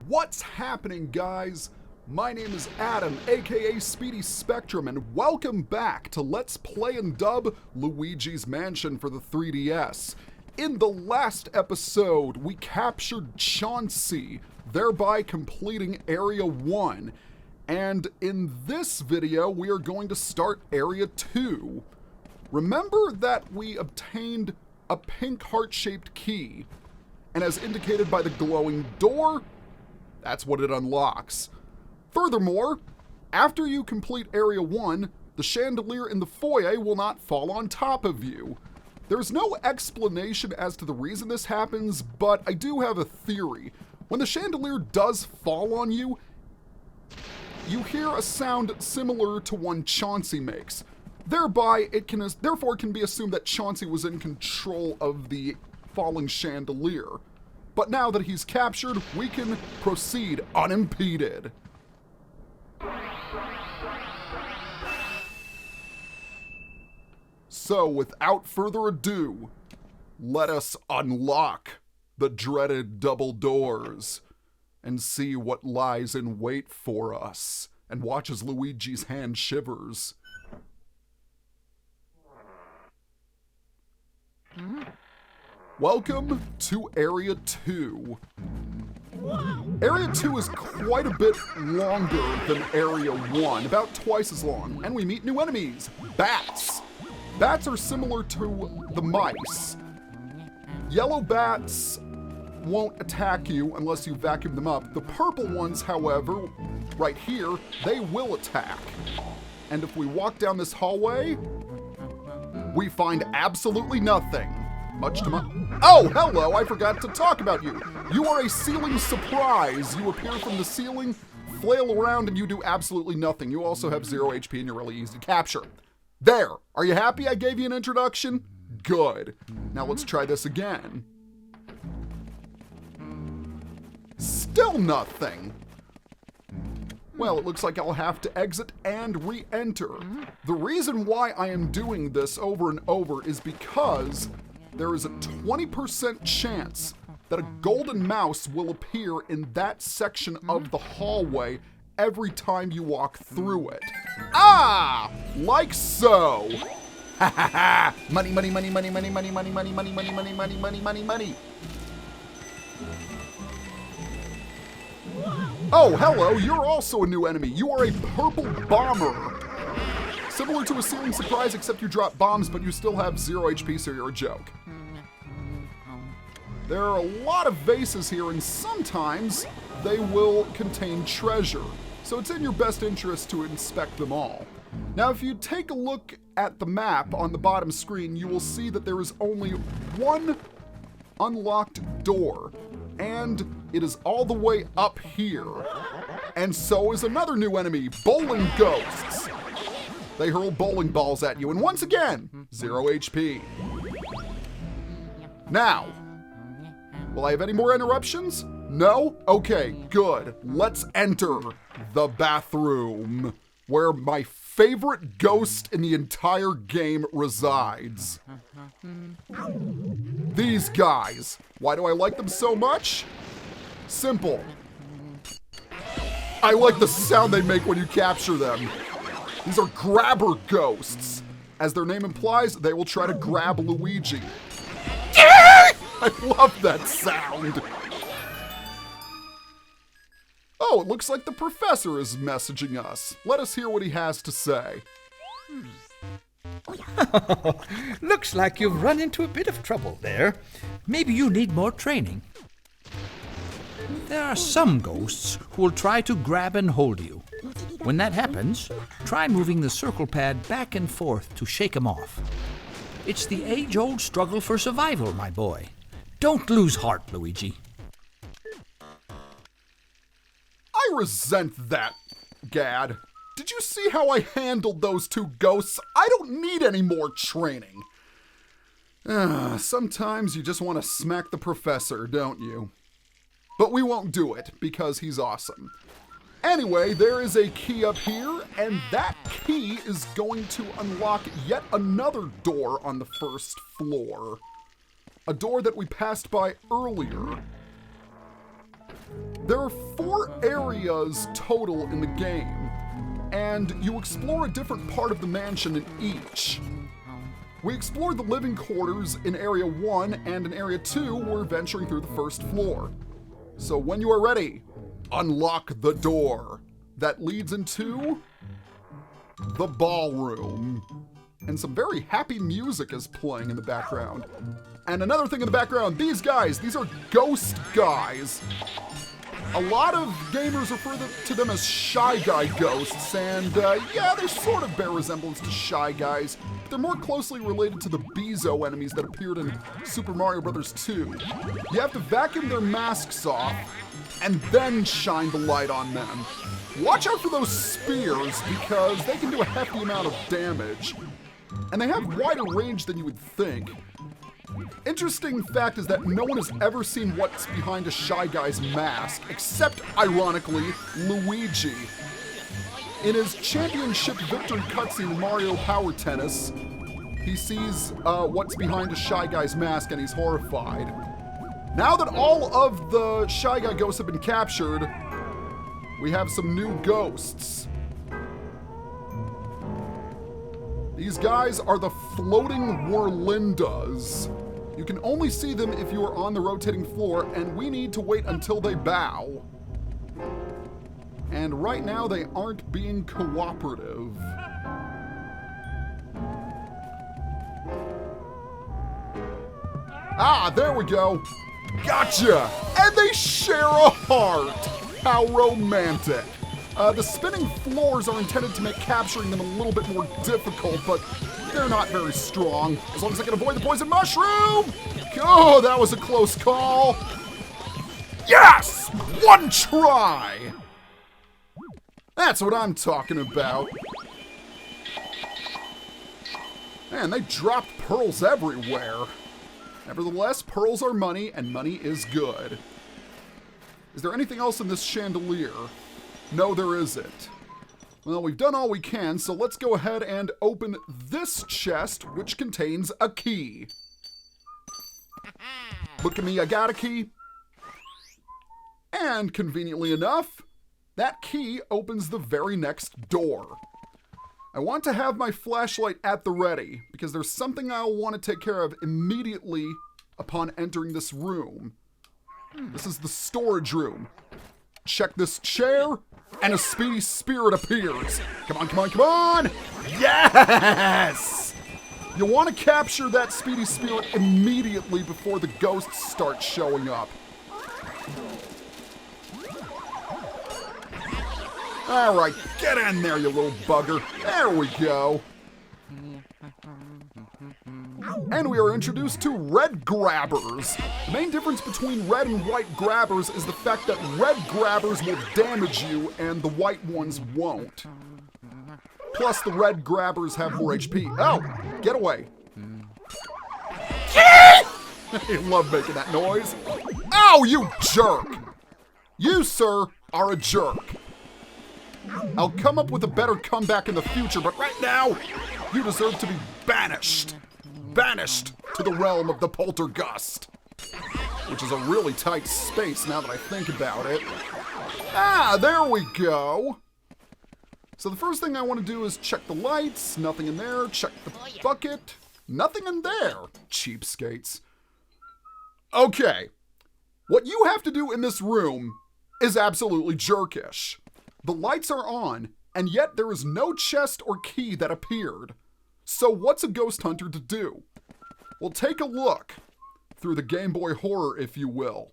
What's happening, guys? My name is Adam, aka Speedy Spectrum, and welcome back to Let's Play and Dub Luigi's Mansion for the 3DS. In the last episode, we captured Chauncey, thereby completing Area 1. And in this video, we are going to start Area 2. Remember that we obtained a pink heart-shaped key, and as indicated by the glowing door, that's what it unlocks. Furthermore, after you complete Area 1, the chandelier in the foyer will not fall on top of you. There's no explanation as to the reason this happens, but I do have a theory. When the chandelier does fall on you, you hear a sound similar to one Chauncey makes. Therefore, it can be assumed that Chauncey was in control of the falling chandelier. But now that he's captured, we can proceed unimpeded. So, without further ado, let us unlock the dreaded double doors and see what lies in wait for us, and watch as Luigi's hand shivers. Welcome to Area 2. Area 2 is quite a bit longer than Area 1, about twice as long, and we meet new enemies, bats. Bats are similar to the mice. Yellow bats won't attack you unless you vacuum them up. The purple ones, however, right here, they will attack. And if we walk down this hallway, we find absolutely nothing. Much to my... Oh, hello, I forgot to talk about you. You are a ceiling surprise. You appear from the ceiling, flail around, and you do absolutely nothing. You also have 0 HP and you're really easy to capture. There, are you happy I gave you an introduction? Good. Now let's try this again. Still nothing. Well, it looks like I'll have to exit and re-enter. The reason why I am doing this over and over is because there is a 20% chance that a golden mouse will appear in that section of the hallway every time you walk through it. Ah! Like so! Ha ha ha! Money, money, money, money, money, money, money, money, money, money, money, money, money, money, money. Oh, hello, you're also a new enemy. You are a purple bomber. Similar to a ceiling surprise, except you drop bombs, but you still have 0 HP, so you're a joke. There are a lot of vases here, and sometimes they will contain treasure, so it's in your best interest to inspect them all. Now, if you take a look at the map on the bottom screen, you will see that there is only one unlocked door, and it is all the way up here. And so is another new enemy, bowling ghosts. They hurl bowling balls at you, and once again, 0 HP. Now, will I have any more interruptions? No? Okay, good. Let's enter the bathroom, where my favorite ghost in the entire game resides. These guys. Why do I like them so much? Simple. I like the sound they make when you capture them. These are grabber ghosts. As their name implies, they will try to grab Luigi. I love that sound. Oh, it looks like the professor is messaging us. Let us hear what he has to say. Looks like you've run into a bit of trouble there. Maybe you need more training. There are some ghosts who will try to grab and hold you. When that happens, try moving the circle pad back and forth to shake them off. It's the age-old struggle for survival, my boy. Don't lose heart, Luigi. I resent that, Gad. Did you see how I handled those two ghosts? I don't need any more training. Sometimes you just want to smack the professor, don't you? But we won't do it, because he's awesome. Anyway, there is a key up here, and that key is going to unlock yet another door on the first floor. A door that we passed by earlier. There are 4 areas total in the game, and you explore a different part of the mansion in each. We explored the living quarters in Area 1, and in Area 2, we're venturing through the first floor. So when you are ready, unlock the door that leads into the ballroom. And some very happy music is playing in the background. And another thing in the background, these guys, these are ghost guys. A lot of gamers refer to them as Shy Guy ghosts, and yeah, they sort of bear resemblance to Shy Guys, but they're more closely related to the Bezo enemies that appeared in Super Mario Bros. 2. You have to vacuum their masks off, and then shine the light on them. Watch out for those spears, because they can do a hefty amount of damage, and they have wider range than you would think. Interesting fact is that no one has ever seen what's behind a Shy Guy's mask, except, ironically, Luigi. In his championship victory cutscene in Mario Power Tennis, he sees what's behind a Shy Guy's mask and he's horrified. Now that all of the Shy Guy ghosts have been captured, we have some new ghosts. These guys are the floating Whirlindas. You can only see them if you are on the rotating floor, and we need to wait until they bow. And right now they aren't being cooperative. Ah, there we go. Gotcha! And they share a heart! How romantic. The spinning floors are intended to make capturing them a little bit more difficult, but they're not very strong, as long as I can avoid the poison mushroom! Oh, that was a close call. Yes! One try! That's what I'm talking about. Man, they dropped pearls everywhere. Nevertheless, pearls are money, and money is good. Is there anything else in this chandelier? No, there isn't. Well, we've done all we can, so let's go ahead and open this chest, which contains a key. Look at me, I got a key. And conveniently enough, that key opens the very next door. I want to have my flashlight at the ready, because there's something I'll want to take care of immediately upon entering this room. This is the storage room. Check this chair, and a speedy spirit appears. Come on, come on, come on! Yes! You want to capture that speedy spirit immediately before the ghosts start showing up. Alright, get in there, you little bugger. There we go. And we are introduced to red grabbers. The main difference between red and white grabbers is the fact that red grabbers will damage you and the white ones won't. Plus, the red grabbers have more HP. Oh, get away. I love making that noise. Oh, you jerk. You, sir, are a jerk. I'll come up with a better comeback in the future, but right now, you deserve to be banished. Banished to the realm of the poltergust. Which is a really tight space now that I think about it. Ah, there we go. So the first thing I want to do is check the lights. Nothing in there. Check the bucket. Nothing in there. Cheapskates. Okay. What you have to do in this room is absolutely jerkish. The lights are on, and yet there is no chest or key that appeared. So what's a ghost hunter to do? Well, take a look through the Game Boy horror, if you will.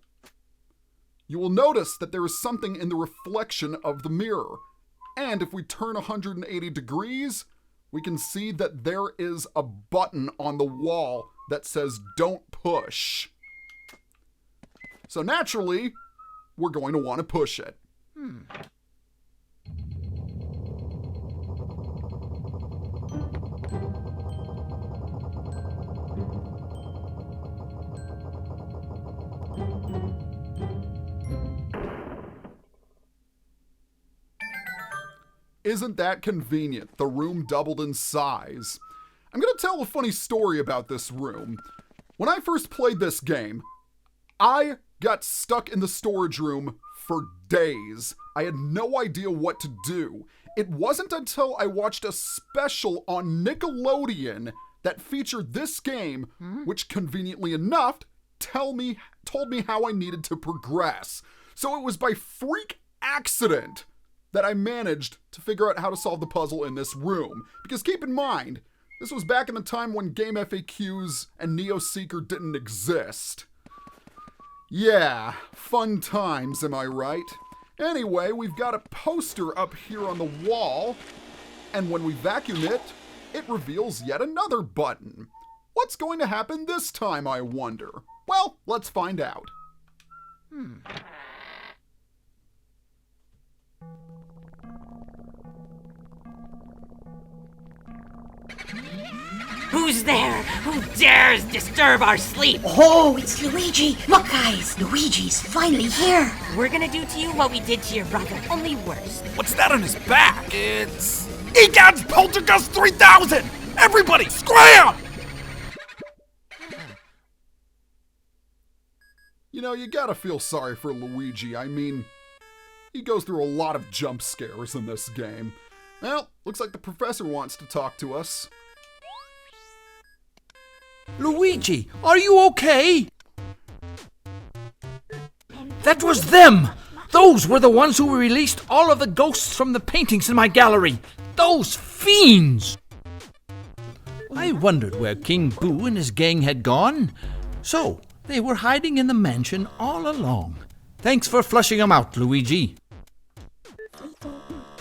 You will notice that there is something in the reflection of the mirror. And if we turn 180 degrees, we can see that there is a button on the wall that says "Don't push." So naturally, we're going to want to push it. Isn't that convenient? The room doubled in size. I'm gonna tell a funny story about this room. When I first played this game, I got stuck in the storage room for days. I had no idea what to do. It wasn't until I watched a special on Nickelodeon that featured this game, which conveniently enough told me how I needed to progress. So it was by freak accident that I managed to figure out how to solve the puzzle in this room. Because keep in mind, this was back in the time when Game FAQs and Neo Seeker didn't exist. Yeah, fun times, am I right? Anyway, we've got a poster up here on the wall, and when we vacuum it, it reveals yet another button. What's going to happen this time, I wonder? Well, let's find out. Who's there? Who dares disturb our sleep? Oh, it's Luigi! Look, guys! Luigi's finally here! We're gonna do to you what we did to your brother, only worse. What's that on his back? It's Egad's Poltergust 3000! Everybody, scram! You know, you gotta feel sorry for Luigi. I mean, he goes through a lot of jump scares in this game. Well, looks like the professor wants to talk to us. Luigi, are you okay? That was them! Those were the ones who released all of the ghosts from the paintings in my gallery. Those fiends! I wondered where King Boo and his gang had gone. So, they were hiding in the mansion all along. Thanks for flushing them out, Luigi.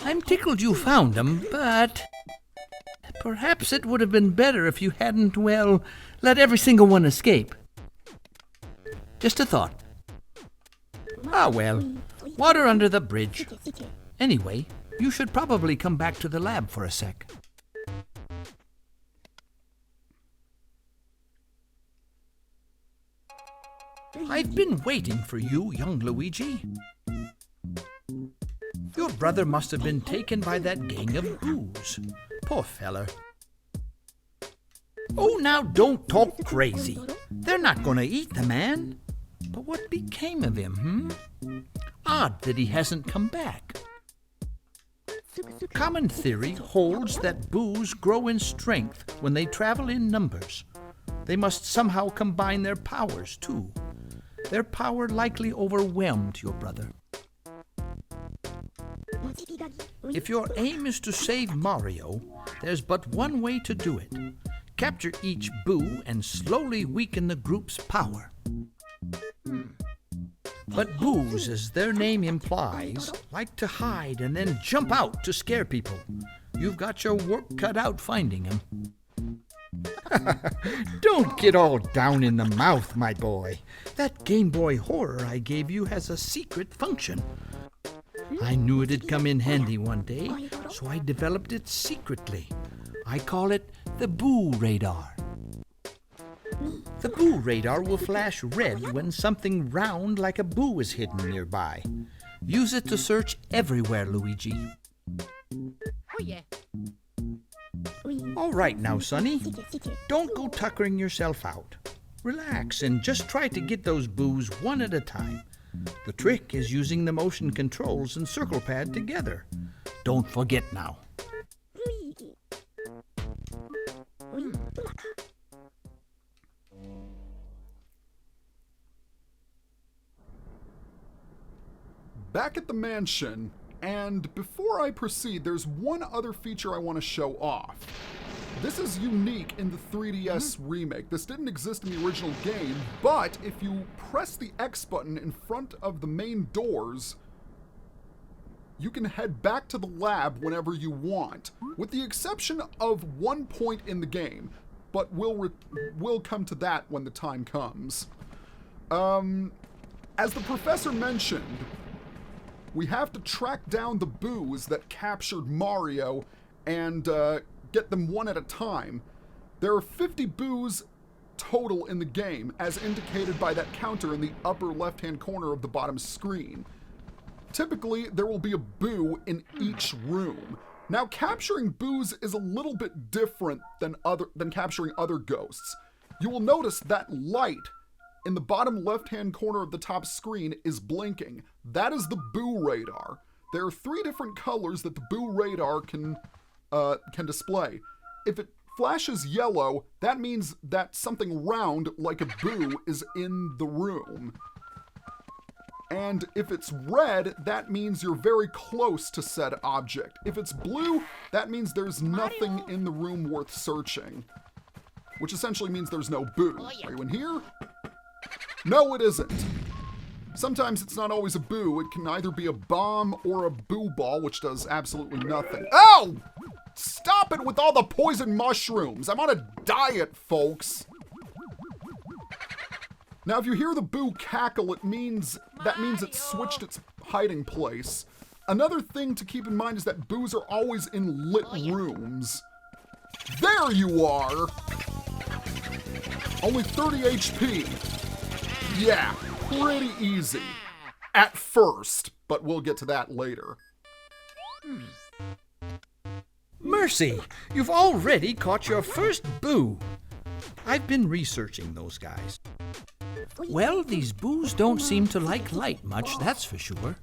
I'm tickled you found them, but perhaps it would have been better if you hadn't, well, let every single one escape. Just a thought. Ah, well, water under the bridge. Anyway, you should probably come back to the lab for a sec. I've been waiting for you, young Luigi. Your brother must have been taken by that gang of boos. Poor fella. Oh, now don't talk crazy. They're not going to eat the man. But what became of him, Odd that he hasn't come back. Common theory holds that boos grow in strength when they travel in numbers. They must somehow combine their powers, too. Their power likely overwhelmed your brother. If your aim is to save Mario, there's but one way to do it. Capture each boo and slowly weaken the group's power. But boos, as their name implies, like to hide and then jump out to scare people. You've got your work cut out finding them. Don't get all down in the mouth, my boy. That Game Boy Horror I gave you has a secret function. I knew it'd come in handy one day, so I developed it secretly. I call it the Boo Radar. The Boo Radar will flash red when something round like a boo is hidden nearby. Use it to search everywhere, Luigi. Oh yeah. All right now, Sonny. Don't go tuckering yourself out. Relax and just try to get those boos one at a time. The trick is using the motion controls and circle pad together. Don't forget now. Back at the mansion, and before I proceed, there's one other feature I want to show off. This is unique in the 3DS remake. This didn't exist in the original game, but if you press the X button in front of the main doors, you can head back to the lab whenever you want, with the exception of one point in the game, but we'll come to that when the time comes. As the professor mentioned, we have to track down the boos that captured Mario and get them one at a time. There are 50 boos total in the game, as indicated by that counter in the upper left-hand corner of the bottom screen. Typically, there will be a boo in each room. Now, capturing boos is a little bit different than capturing other ghosts. You will notice that light in the bottom left-hand corner of the top screen is blinking. That is the boo radar. There are 3 different colors that the boo radar can display. If it flashes yellow, that means that something round, like a boo, is in the room. And if it's red, that means you're very close to said object. If it's blue, that means there's nothing in the room worth searching. Which essentially means there's no boo. Are you in here? No, it isn't. Sometimes it's not always a boo. It can either be a bomb or a boo ball, which does absolutely nothing. Oh! Stop it with all the poison mushrooms! I'm on a diet, folks! Now, if you hear the boo cackle, that means it switched its hiding place. Another thing to keep in mind is that boos are always in lit rooms. There you are! Only 30 HP. Yeah, pretty easy. At first, but we'll get to that later. Mercy! You've already caught your first boo. I've been researching those guys. Well, these boos don't seem to like light much, that's for sure.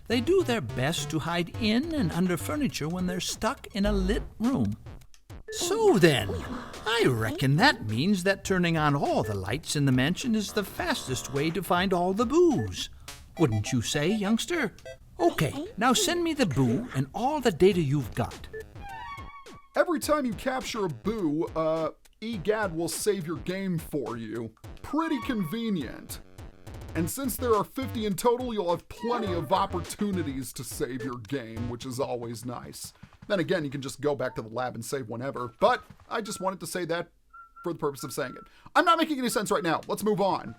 They do their best to hide in and under furniture when they're stuck in a lit room. So then, I reckon that means that turning on all the lights in the mansion is the fastest way to find all the boos. Wouldn't you say, youngster? Okay, now send me the boo and all the data you've got. Every time you capture a boo, EGAD will save your game for you. Pretty convenient. And since there are 50 in total, you'll have plenty of opportunities to save your game, which is always nice. Then again, you can just go back to the lab and save whenever, but I just wanted to say that for the purpose of saying it. I'm not making any sense right now. Let's move on.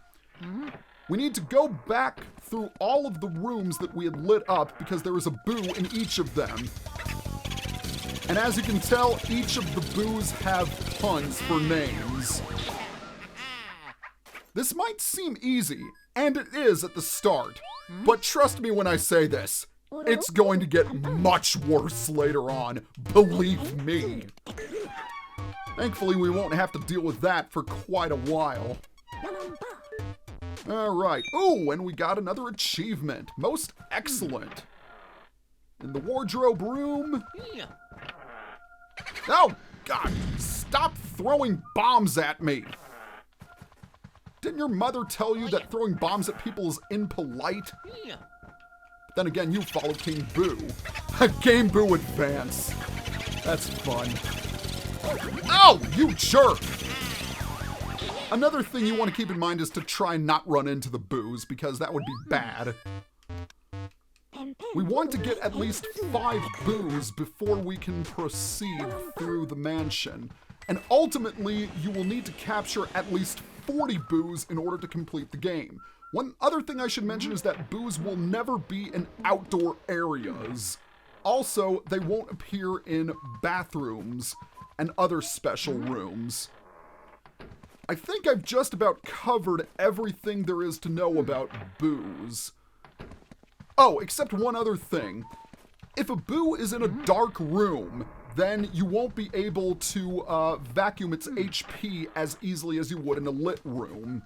We need to go back through all of the rooms that we had lit up because there is a boo in each of them. And as you can tell, each of the boos have puns for names. This might seem easy, and it is at the start, but trust me when I say this, it's going to get much worse later on, believe me. Thankfully, we won't have to deal with that for quite a while. Alright, ooh, and we got another achievement. Most excellent. In the wardrobe room. Oh, God, stop throwing bombs at me. Didn't your mother tell you that throwing bombs at people is impolite? Then again, you follow King Boo. Game Boo Advance. That's fun. Oh, you jerk! Another thing you want to keep in mind is to try not run into the boos, because that would be bad. We want to get at least 5 boos before we can proceed through the mansion. And ultimately, you will need to capture at least 40 boos in order to complete the game. One other thing I should mention is that boos will never be in outdoor areas. Also, they won't appear in bathrooms and other special rooms. I think I've just about covered everything there is to know about boos. Oh, except one other thing. If a boo is in a dark room, then you won't be able to vacuum its HP as easily as you would in a lit room.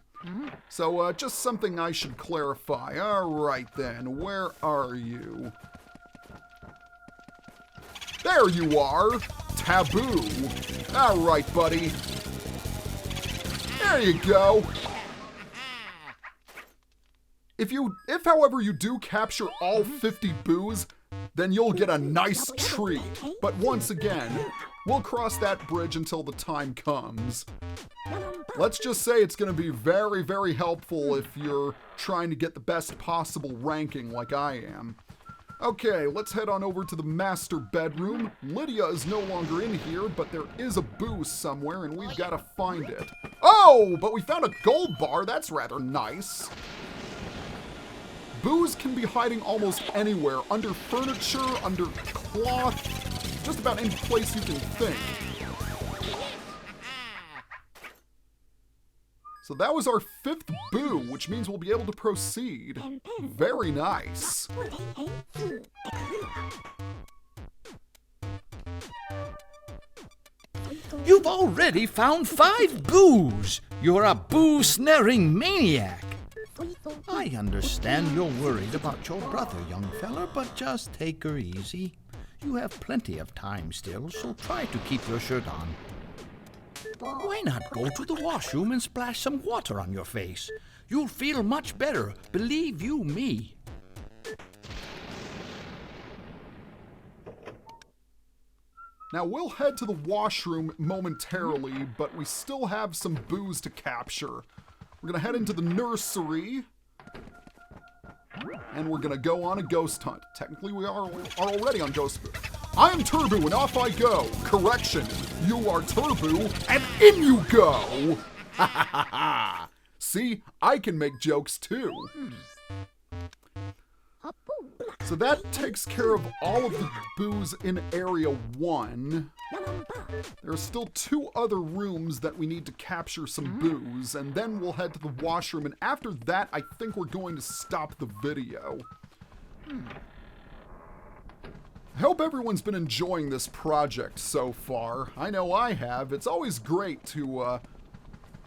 So, just something I should clarify. Alright then, where are you? There you are! Taboo! Alright, buddy. There you go! If however you do capture all 50 boos, then you'll get a nice treat. But once again, we'll cross that bridge until the time comes. Let's just say it's going to be very, very helpful if you're trying to get the best possible ranking like I am. Okay, let's head on over to the master bedroom. Lydia is no longer in here, but there is a boo somewhere and we've got to find it. Oh, but we found a gold bar. That's rather nice. Boos can be hiding almost anywhere, under furniture, under cloth, just about any place you can think. So that was our 5th boo, which means we'll be able to proceed. Very nice. You've already found 5 boos! You're a boo-snaring maniac. I understand you're worried about your brother, young fella, but just take her easy. You have plenty of time still, so try to keep your shirt on. Why not go to the washroom and splash some water on your face? You'll feel much better, believe you me. Now, we'll head to the washroom momentarily, but we still have some boos to capture. We're gonna head into the nursery, and we're gonna go on a ghost hunt. Technically, we are already on ghost hunt. I am Turbo, and off I go. Correction, you are Turbo, and in you go! Ha ha ha ha! See, I can make jokes too. So that takes care of all of the boos in Area 1. There are still 2 other rooms that we need to capture some boos, and then we'll head to the washroom, and after that, I think we're going to stop the video. I hope everyone's been enjoying this project so far. I know I have. It's always great to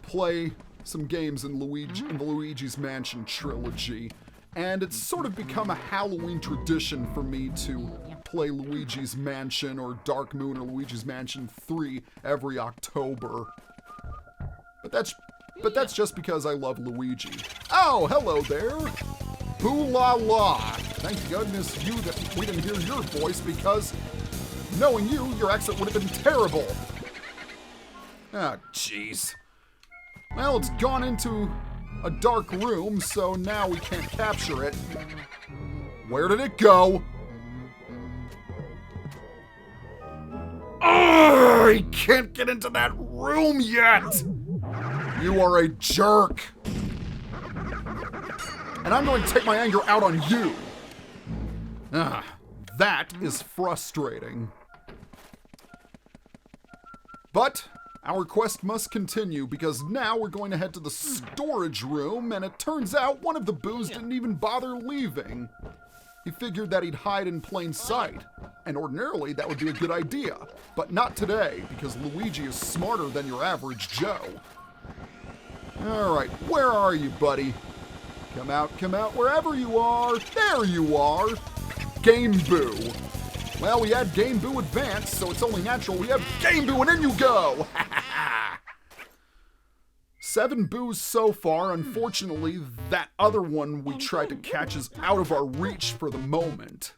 play some games in the Luigi's Mansion trilogy. And it's sort of become a Halloween tradition for me to play Luigi's Mansion or Dark Moon or Luigi's Mansion 3 every October. But that's just because I love Luigi. Oh, hello there. Boo la la. Thank goodness we didn't hear your voice, because knowing you, your exit would have been terrible. Ah, jeez. Well, it's gone into a dark room, so now we can't capture it. Where did it go? Oh, he can't get into that room yet! You are a jerk! And I'm going to take my anger out on you! Ah, that is frustrating. But our quest must continue, because now we're going to head to the storage room, and it turns out one of the boos didn't even bother leaving. He figured that he'd hide in plain sight, and ordinarily that would be a good idea, but not today, because Luigi is smarter than your average Joe. Alright, where are you, buddy? Come out, wherever you are. There you are! Game Boo. Well, we had Game Boo Advance, so it's only natural we have Game Boo, and in you go! 7 boos so far. Unfortunately, that other one we tried to catch is out of our reach for the moment.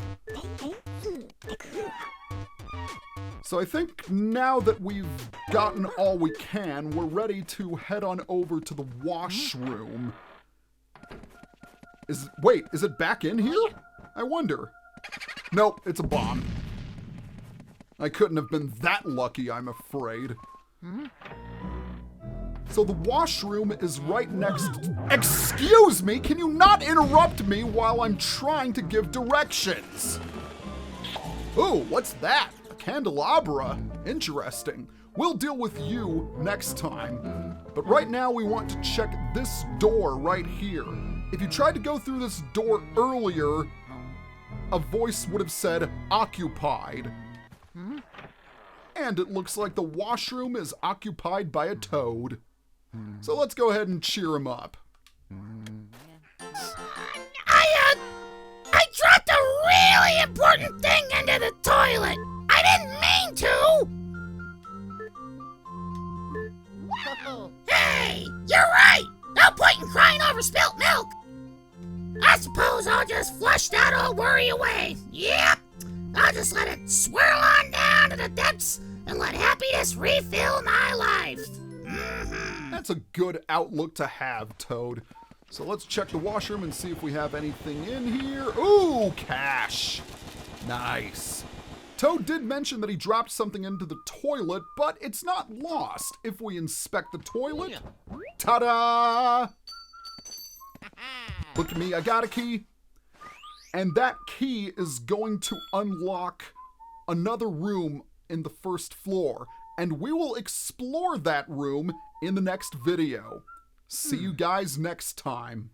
So I think now that we've gotten all we can, we're ready to head on over to the washroom. Wait, is it back in here? I wonder. Nope, it's a bomb. I couldn't have been that lucky, I'm afraid. So the washroom is right next... Excuse me, can you not interrupt me while I'm trying to give directions? Ooh, what's that? A candelabra? Interesting. We'll deal with you next time. But right now we want to check this door right here. If you tried to go through this door earlier, a voice would have said, occupied. And it looks like the washroom is occupied by a toad. So let's go ahead and cheer him up. I dropped a really important thing into the toilet. I didn't mean to. Hey, you're right. No point in crying over spilt milk. I suppose I'll just flush that old worry away. Yep. I'll just let it swirl on down to the depths and let happiness refill my life. That's a good outlook to have, Toad. So let's check the washroom and see if we have anything in here. Ooh, cash. Nice. Toad did mention that he dropped something into the toilet, but it's not lost if we inspect the toilet. Ta-da! Look at me, I got a key. And that key is going to unlock another room in the first floor. And we will explore that room in the next video. See you guys next time.